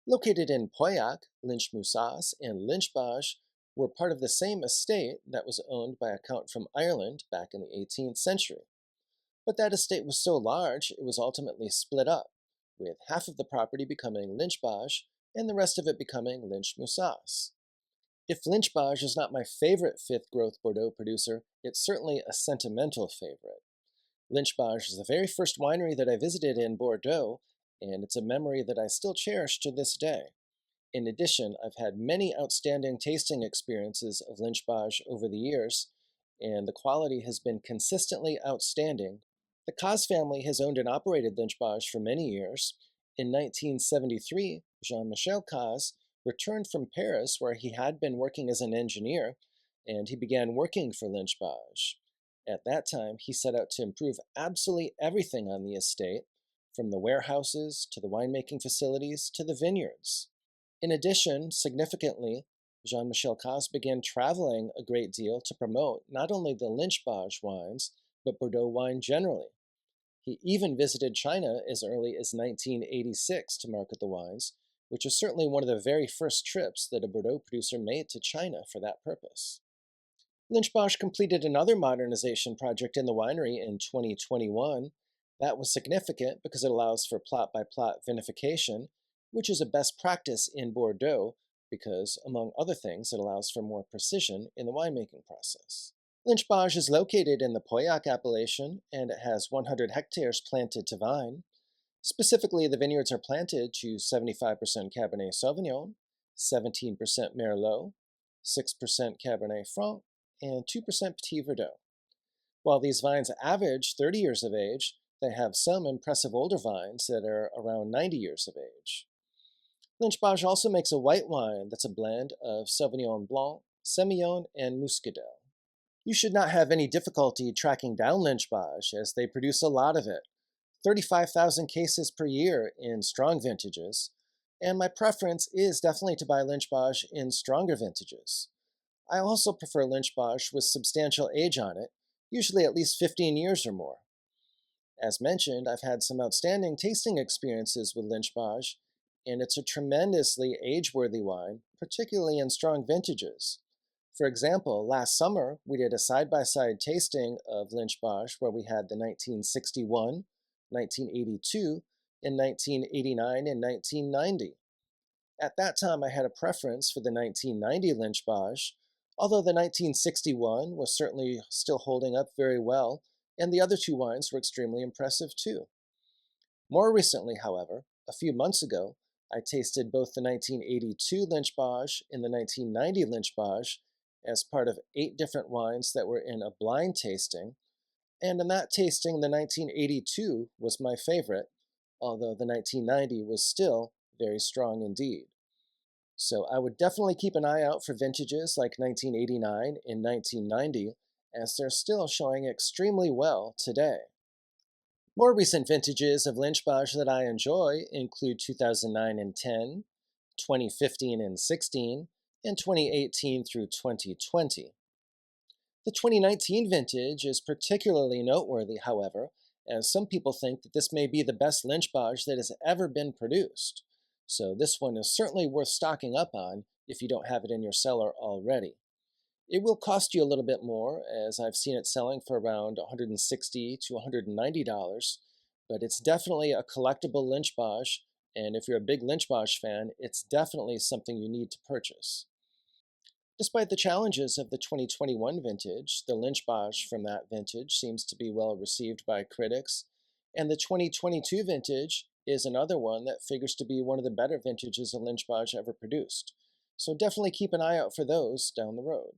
Located in Pauillac, Lynch-Moussasse and Lynch-Bages were part of the same estate that was owned by a count from Ireland back in the 18th century. But that estate was so large, it was ultimately split up, with half of the property becoming Lynch-Bages and the rest of it becoming Lynch-Moussasse. If Lynch-Bages is not my favorite fifth growth Bordeaux producer, it's certainly a sentimental favorite. Lynch-Bages is the very first winery that I visited in Bordeaux, and it's a memory that I still cherish to this day. In addition, I've had many outstanding tasting experiences of Lynch-Bages over the years, and the quality has been consistently outstanding. The Caz family has owned and operated Lynch-Bages for many years. In 1973, Jean-Michel Caz returned from Paris, where he had been working as an engineer, and he began working for Lynch-Bages. At that time, he set out to improve absolutely everything on the estate, from the warehouses to the winemaking facilities to the vineyards. In addition, significantly, Jean-Michel Caz began traveling a great deal to promote not only the Lynch-Bages wines, but Bordeaux wine generally. He even visited China as early as 1986 to market the wines, which is certainly one of the very first trips that a Bordeaux producer made to China for that purpose. Lynch-Bages completed another modernization project in the winery in 2021. That was significant because it allows for plot-by-plot vinification, which is a best practice in Bordeaux because, among other things, it allows for more precision in the winemaking process. Lynch-Bages is located in the Pauillac appellation, and it has 100 hectares planted to vine. Specifically, the vineyards are planted to 75% Cabernet Sauvignon, 17% Merlot, 6% Cabernet Franc, and 2% Petit Verdot. While these vines average 30 years of age, they have some impressive older vines that are around 90 years of age. Lynch-Bages also makes a white wine that's a blend of Sauvignon Blanc, Semillon, and Muscadel. You should not have any difficulty tracking down Lynch-Bages as they produce a lot of it, 35,000 cases per year in strong vintages, and my preference is definitely to buy Lynch-Bages in stronger vintages. I also prefer Lynch-Bages with substantial age on it, usually at least 15 years or more. As mentioned, I've had some outstanding tasting experiences with Lynch-Bages, and it's a tremendously age-worthy wine, particularly in strong vintages. For example, last summer, we did a side-by-side tasting of Lynch-Bages where we had the 1961, 1982, and 1989 and 1990. At that time, I had a preference for the 1990 Lynch-Bages, although the 1961 was certainly still holding up very well, and the other two wines were extremely impressive too. More recently, however, a few months ago, I tasted both the 1982 Lynch-Bages and the 1990 Lynch-Bages as part of 8 different wines that were in a blind tasting, and in that tasting, the 1982 was my favorite, although the 1990 was still very strong indeed. So I would definitely keep an eye out for vintages like 1989 and 1990, as they're still showing extremely well today. More recent vintages of Lynch-Bages that I enjoy include 2009 and 10, 2015 and 16, and 2018 through 2020. The 2019 vintage is particularly noteworthy, however, as some people think that this may be the best Lynch-Bages that has ever been produced. So this one is certainly worth stocking up on if you don't have it in your cellar already. It will cost you a little bit more, as I've seen it selling for around $160 to $190, but it's definitely a collectible Lynch-Bages, and if you're a big Lynch-Bages fan, it's definitely something you need to purchase. Despite the challenges of the 2021 vintage, the Lynch-Bages from that vintage seems to be well received by critics, and the 2022 vintage is another one that figures to be one of the better vintages of Lynch-Bages ever produced. So definitely keep an eye out for those down the road.